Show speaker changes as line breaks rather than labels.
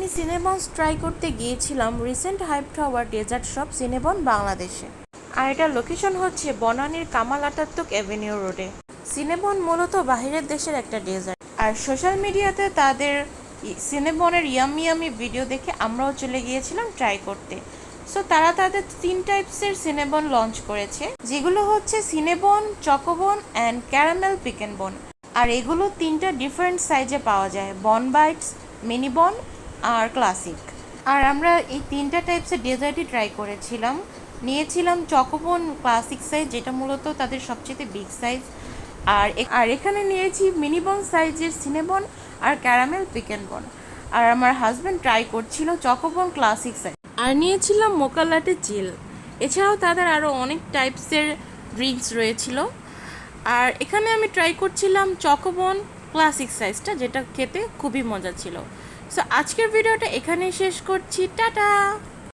আমি সিনেবনস ট্রাই করতে গিয়েছিলাম রিসেন্ট হাইপ হওয়ার ডেজার্ট শপ সিনেবন বাংলাদেশে। আর এটার লোকেশন হচ্ছে বনানীর কামাল আটাত্তুক অ্যাভিনিউ রোডে। সিনেবন মূলত বাহিরের দেশের একটা ডেজার্ট, আর সোশ্যাল মিডিয়াতে তাদের সিনেবনের ইয়ামি ইয়ামি ভিডিও দেখে আমরাও চলে গিয়েছিলাম ট্রাই করতে। সো তারা তাদের 3 টাইপসের সিনেবন লঞ্চ করেছে, যেগুলো হচ্ছে সিনেবন, চকোবন অ্যান্ড ক্যারামেল পিকেন বন। আর এগুলো 3টা ডিফারেন্ট সাইজে পাওয়া যায়, বন বাইটস, মিনি বন আর ক্লাসিক। আর আমরা এই 3টা টাইপসের ডেজার্টই ট্রাই করেছিলাম। নিয়েছিলাম চকোবন ক্লাসিক সাইজ, যেটা মূলত তাদের সবচেয়ে বিগ সাইজ। আর এখানে নিয়েছি মিনি বন সাইজের সিনেবন আর ক্যারামেল পিকেন বন। আর আমার হাজব্যান্ড ট্রাই করছিল চকোবন ক্লাসিক সাইজ। আর নিয়েছিলাম মোকা লাটে চিল। এছাড়াও তাদের আরও অনেক টাইপসের ড্রিঙ্কস রয়েছিল। আর এখানে আমি ট্রাই করছিলাম চকোবন ক্লাসিক সাইজটা, যেটা খেতে খুবই মজা ছিল। সো আজকের ভিডিওটা এখানেই শেষ করছি, টাটা।